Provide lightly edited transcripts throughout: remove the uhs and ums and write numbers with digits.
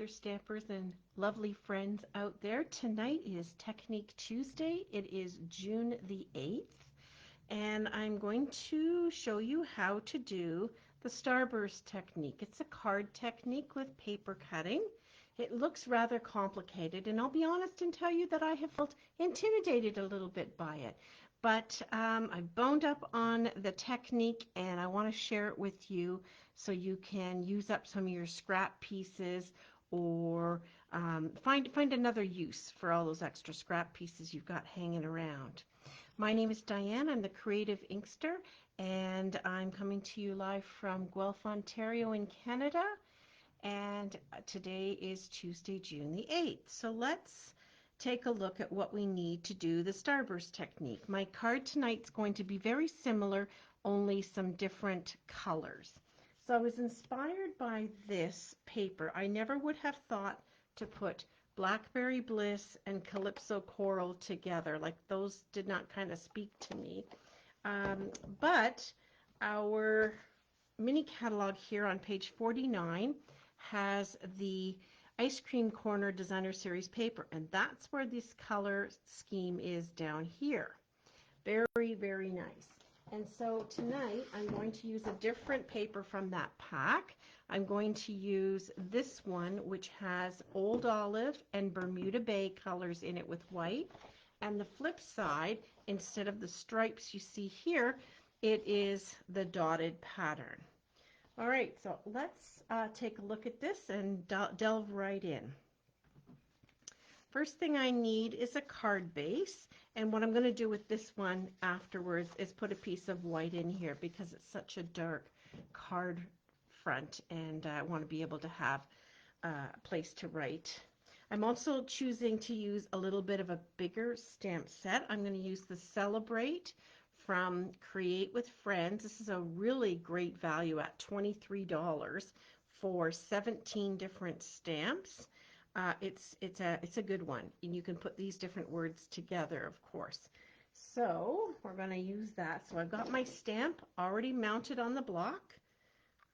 crafter stampers and lovely friends out there. Tonight is Technique Tuesday. It is June the 8th, and I'm going to show you how to do the Starburst technique. It's a card technique with paper cutting. It looks rather complicated, and I'll be honest and tell you that I have felt intimidated a little bit by it. But I've boned up on the technique, and I want to share it with you so you can use up some of your scrap pieces, or find another use for all those extra scrap pieces you've got hanging around. My name is Diane. I'm the creative inkster, and I'm coming to you live from Guelph, Ontario in Canada. And today is Tuesday, June the 8th. So let's take a look at what we need to do the Starburst technique. My card tonight's going to be very similar, only some different colors. So I was inspired by this paper. I never would have thought to put Blackberry Bliss and Calypso Coral together. Like, those did not kind of speak to me. But our mini catalog here on page 49 has the Ice Cream Corner Designer Series paper, and that's where this color scheme is down here. Very, very nice. And so tonight I'm going to use a different paper from that pack. I'm going to use this one, which has Old Olive and Bermuda Bay colors in it with white. And the flip side, instead of the stripes you see here, it is the dotted pattern. All right, so let's take a look at this and delve right in. First thing I need is a card base, and what I'm going to do with this one afterwards is put a piece of white in here because it's such a dark card front, and I want to be able to have a place to write. I'm also choosing to use a little bit of a bigger stamp set. I'm going to use the Celebrate from Create with Friends. This is a really great value at $23 for 17 different stamps. It's a good one, and you can put these different words together, of course. So we're going to use that. So I've got my stamp already mounted on the block.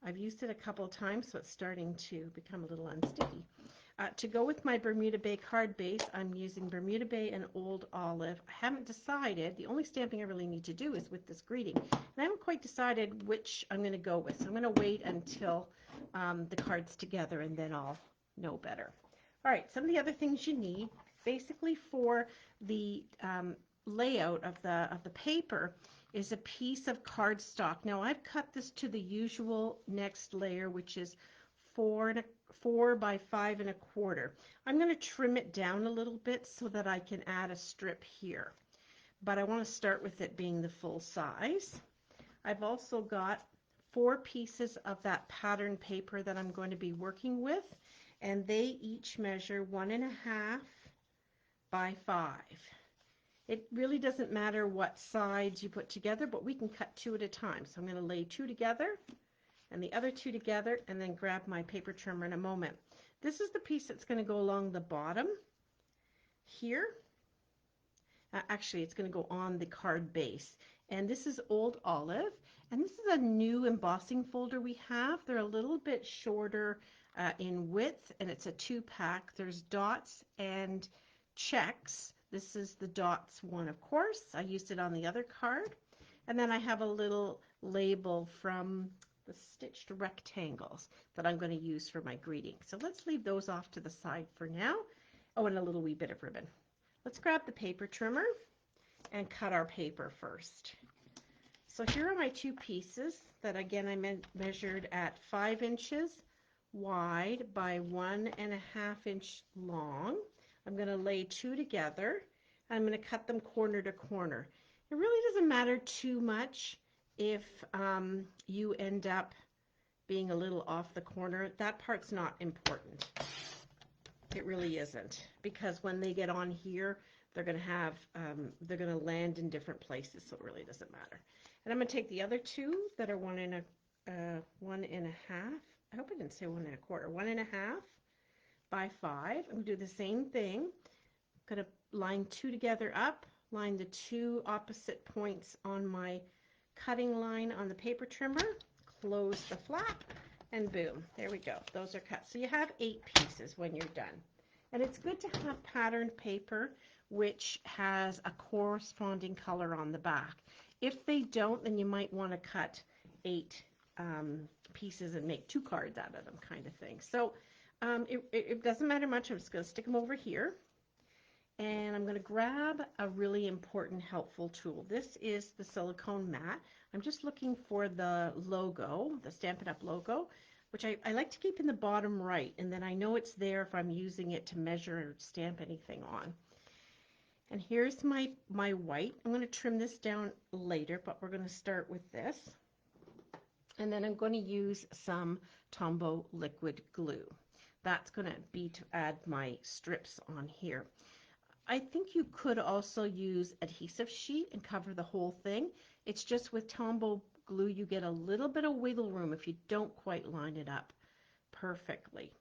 I've used it a couple of times, so it's starting to become a little unsticky. To go with my Bermuda Bay card base, I'm using Bermuda Bay and Old Olive. I haven't decided. The only stamping I really need to do is with this greeting. And I haven't quite decided which I'm going to go with. So I'm going to wait until the card's together, and then I'll know better. All right, some of the other things you need, basically for the layout of the paper, is a piece of cardstock. Now I've cut this to the usual next layer, which is 4 by 5 1/4. I'm going to trim it down a little bit so that I can add a strip here, but I want to start with it being the full size. I've also got 4 pieces of that pattern paper that I'm going to be working with, and they each measure 1 1/2 by 5. It really doesn't matter what sides you put together, but we can cut 2 at a time. So I'm going to lay 2 together and the other 2 together, and then grab my paper trimmer in a moment. This is the piece that's going to go along the bottom here. Actually, it's going to go on the card base. And this is Old Olive, and this is a new embossing folder we have. They're a little bit shorter in width, and it's a 2-pack. There's dots and checks. This is the dots one, of course. I used it on the other card. And then I have a little label from the stitched rectangles that I'm going to use for my greeting. So let's leave those off to the side for now. Oh, and a little wee bit of ribbon. Let's grab the paper trimmer and cut our paper first. So here are my 2 pieces that, again, I measured at 5 inches wide by 1 1/2 inch long. I'm going to lay 2 together. I'm going to cut them corner to corner. It really doesn't matter too much if you end up being a little off the corner. That part's not important. It really isn't, because when they get on here, they're going to have, they're going to land in different places, so it really doesn't matter. And I'm going to take the other 2 that are 1 1/2. I hope I didn't say 1 1/4. 1 1/2 by 5. I'm going to do the same thing. I'm going to line 2 together up, line the 2 opposite points on my cutting line on the paper trimmer, close the flap, And boom, there we go. Those are cut. So you have 8 pieces when you're done. And it's good to have patterned paper which has a corresponding color on the back. If they don't, then you might want to cut 8 pieces and make 2 cards out of them, kind of thing. So it doesn't matter much. I'm just going to stick them over here. And I'm going to grab a really important, helpful tool. This is the silicone mat. I'm just looking for the logo, the Stampin' Up! Logo, which I like to keep in the bottom right, and then I know it's there if I'm using it to measure or stamp anything on. And here's my white. I'm going to trim this down later, but we're going to start with this. And then I'm going to use some Tombow liquid glue. That's going to be to add my strips on here. I think you could also use adhesive sheet and cover the whole thing. It's just with Tombow glue you get a little bit of wiggle room if you don't quite line it up perfectly.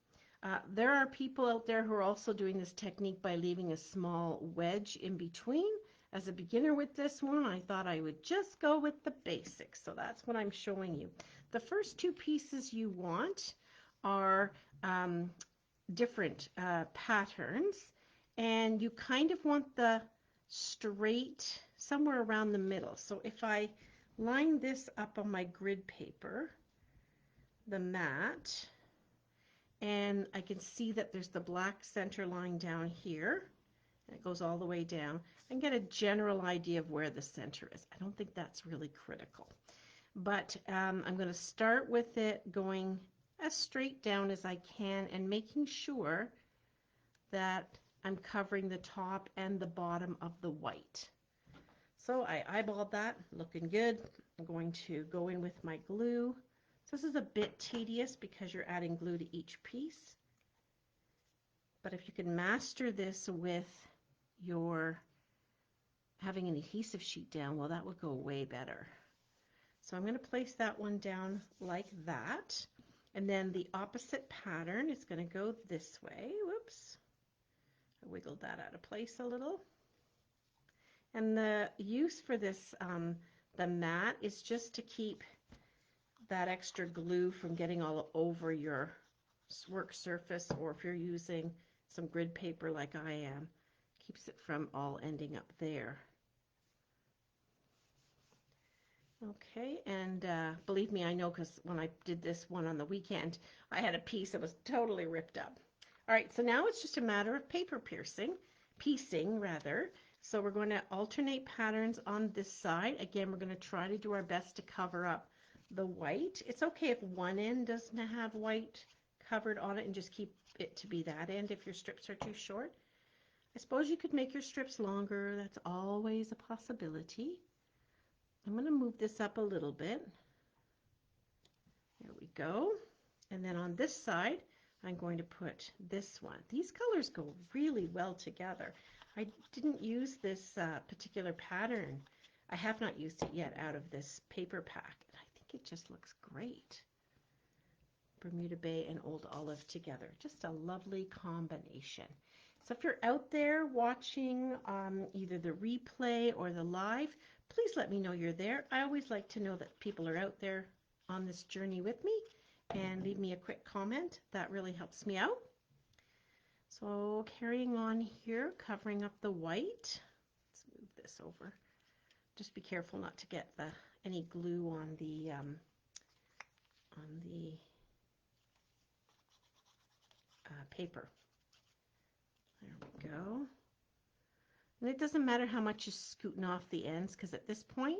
There are people out there who are also doing this technique by leaving a small wedge in between. As a beginner with this one, I thought I would just go with the basics, so that's what I'm showing you. The first 2 pieces you want are different patterns, and you kind of want the straight somewhere around the middle. So if I line this up on my grid paper, the mat, and I can see that there's the black center line down here, and it goes all the way down, I can get a general idea of where the center is. I don't think that's really critical, but I'm going to start with it going as straight down as I can and making sure that I'm covering the top and the bottom of the white. So I eyeballed that, looking good. I'm going to go in with my glue. So this is a bit tedious because you're adding glue to each piece. But if you can master this with your having an adhesive sheet down, well, that would go way better. So I'm going to place that one down like that. And then the opposite pattern is going to go this way. Whoops. I wiggled that out of place a little. And the use for this, the mat, is just to keep that extra glue from getting all over your work surface, or if you're using some grid paper like I am, keeps it from all ending up there. Okay, and believe me, I know, because when I did this one on the weekend, I had a piece that was totally ripped up. All right, so now it's just a matter of piecing rather. So we're going to alternate patterns on this side. Again, we're going to try to do our best to cover up the white. It's okay if one end doesn't have white covered on it, and just keep it to be that end if your strips are too short. I suppose you could make your strips longer. That's always a possibility. I'm going to move this up a little bit. There we go. And then on this side, I'm going to put this one. These colors go really well together. I didn't use this particular pattern. I have not used it yet out of this paper pack. And I think it just looks great. Bermuda Bay and Old Olive together. Just a lovely combination. So if you're out there watching either the replay or the live, please let me know you're there. I always like to know that people are out there on this journey with me, and leave me a quick comment. That really helps me out. So carrying on here, covering up the white. Let's move this over. Just be careful not to get any glue on the paper. There we go. And it doesn't matter how much you're scooting off the ends, because at this point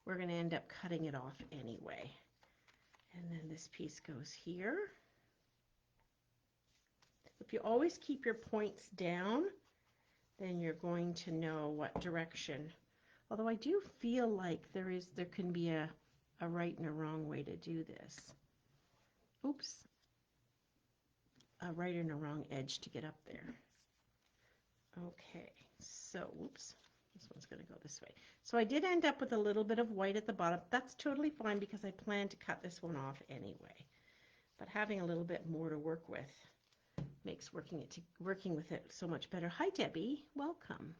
we're going to end up cutting it off anyway. And then this piece goes here. If you always keep your points down, then you're going to know what direction. Although I do feel like there can be a right and a wrong way to do this. Oops. A right and a wrong edge to get up there. Okay, so, oops, this one's going to go this way. So I did end up with a little bit of white at the bottom. That's totally fine because I plan to cut this one off anyway. But having a little bit more to work with makes working with it so much better. Hi, Debbie. Welcome.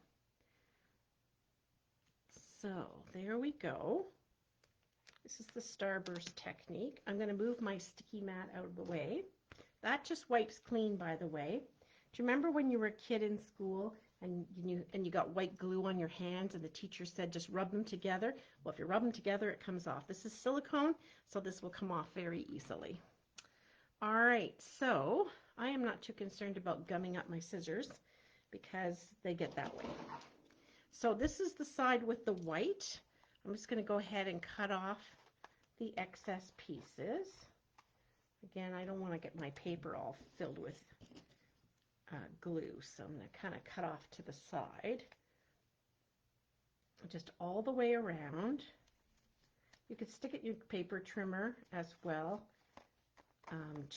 So there we go. This is the Starburst technique. I'm going to move my sticky mat out of the way. That just wipes clean, by the way. Do you remember when you were a kid in school and you got white glue on your hands and the teacher said just rub them together? Well, if you rub them together, it comes off. This is silicone, so this will come off very easily. All right, so I am not too concerned about gumming up my scissors because they get that way. So this is the side with the white. I'm just going to go ahead and cut off the excess pieces. Again, I don't want to get my paper all filled with glue, so I'm going to kind of cut off to the side, just all the way around. You could stick it in your paper trimmer as well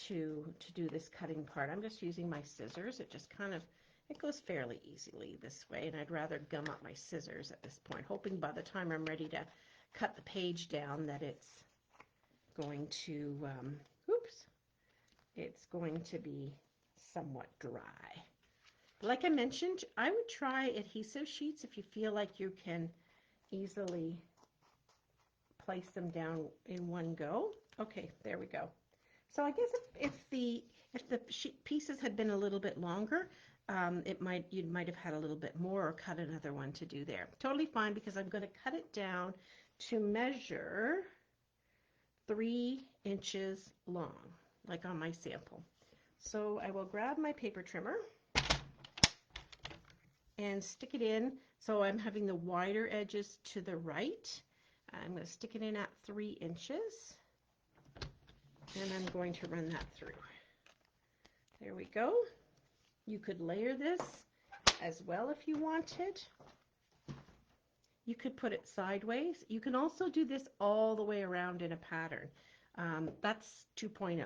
to do this cutting part. I'm just using my scissors. It just kind of, it goes fairly easily this way, and I'd rather gum up my scissors at this point, hoping by the time I'm ready to cut the page down that it's going to, it's going to be somewhat dry. Like I mentioned, I would try adhesive sheets if you feel like you can easily place them down in one go. Okay, there we go. So I guess if the pieces had been a little bit longer, you might have had a little bit more or cut another one to do there. Totally fine, because I'm going to cut it down to measure 3 inches long, like on my sample. So I will grab my paper trimmer and stick it in. So I'm having the wider edges to the right. I'm going to stick it in at 3 inches. And I'm going to run that through. There we go. You could layer this as well if you wanted. You could put it sideways. You can also do this all the way around in a pattern. That's 2.0.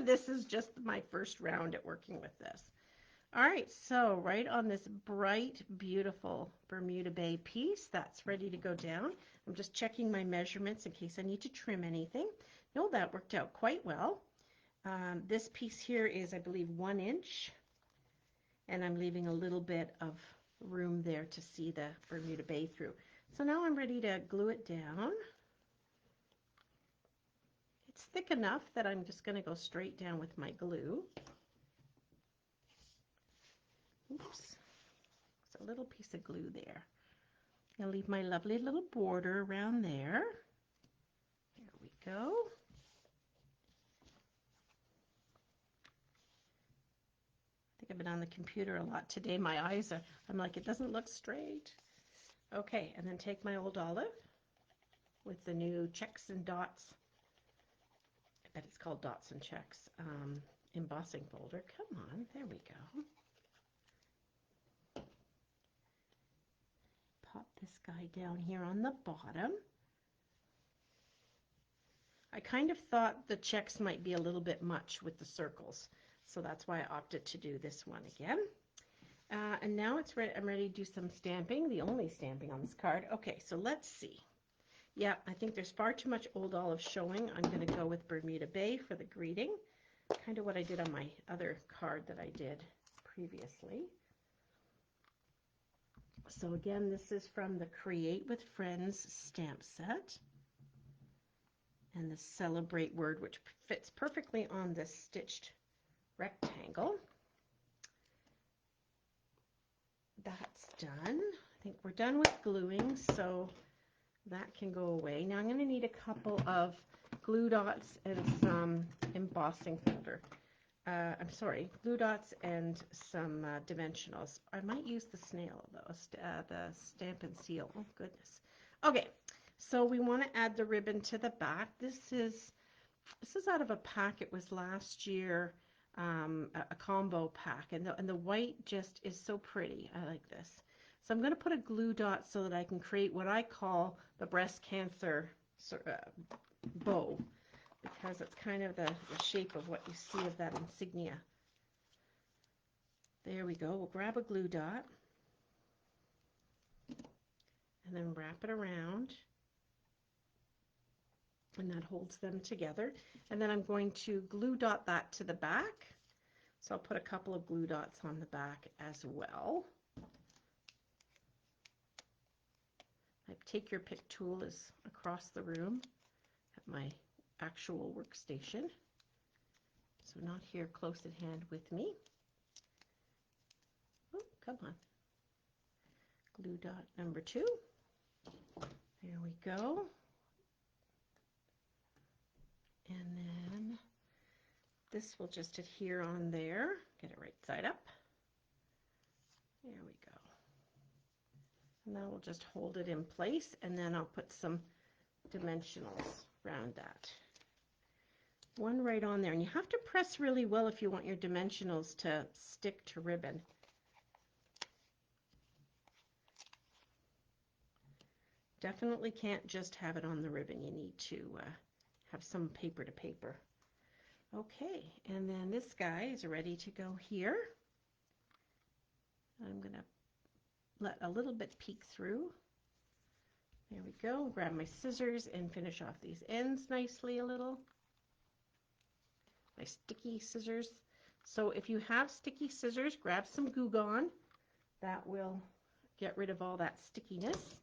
This is just my first round at working with this. All right, so right on this bright, beautiful Bermuda Bay piece, that's ready to go down. I'm just checking my measurements in case I need to trim anything. No, that worked out quite well. This piece here is, I believe, 1 inch, and I'm leaving a little bit of room there to see the Bermuda Bay through. So now I'm ready to glue it down. It's thick enough that I'm just going to go straight down with my glue. Oops, it's a little piece of glue there. I'll leave my lovely little border around there. There we go. I think I've been on the computer a lot today. My eyes are, I'm like, it doesn't look straight. Okay, and then take my old olive with the new checks and dots. I bet it's called dots and checks. Embossing folder. Come on, there we go. Pop this guy down here on the bottom. I kind of thought the checks might be a little bit much with the circles, so that's why I opted to do this one again. And now it's ready. I'm ready to do some stamping, the only stamping on this card. Okay, so let's see. Yeah, I think there's far too much old olive showing. I'm going to go with Bermuda Bay for the greeting, kind of what I did on my other card that I did previously. So again, this is from the Create with Friends stamp set. And the Celebrate word, which fits perfectly on this stitched rectangle. That's done. I think we're done with gluing, so that can go away. Now I'm going to need a couple of glue dots and some embossing folder. I'm sorry, glue dots and some dimensionals. I might use the snail though, the Stamp and Seal. Oh goodness. Okay, so we want to add the ribbon to the back. This is out of a pack. It was last year, a combo pack, and the white just is so pretty. I like this. So I'm going to put a glue dot so that I can create what I call the breast cancer bow, because it's kind of the shape of what you see of that insignia. There we go. We'll grab a glue dot and then wrap it around, and that holds them together. And then I'm going to glue dot that to the back. So I'll put a couple of glue dots on the back as well. Take your pick tool is across the room. my actual workstation. So not here close at hand with me. Oh, come on. Glue dot number 2. There we go. And then this will just adhere on there. Get it right side up. There we go. And that will just hold it in place, and then I'll put some dimensionals around that. One right on there, and you have to press really well if you want your dimensionals to stick to ribbon. Definitely can't just have it on the ribbon. You need to have some paper to paper. Okay, and then this guy is ready to go here. I'm going to let a little bit peek through. There we go. Grab my scissors and finish off these ends nicely a little. My sticky scissors. So if you have sticky scissors, grab some Goo Gone. That will get rid of all that stickiness.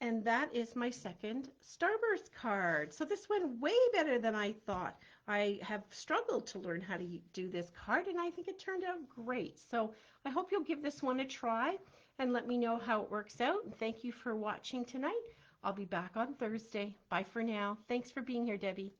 And that is my second Starburst card. So this went way better than I thought. I have struggled to learn how to do this card, and I think it turned out great. So I hope you'll give this one a try and let me know how it works out. And thank you for watching tonight. I'll be back on Thursday. Bye for now. Thanks for being here, Debbie.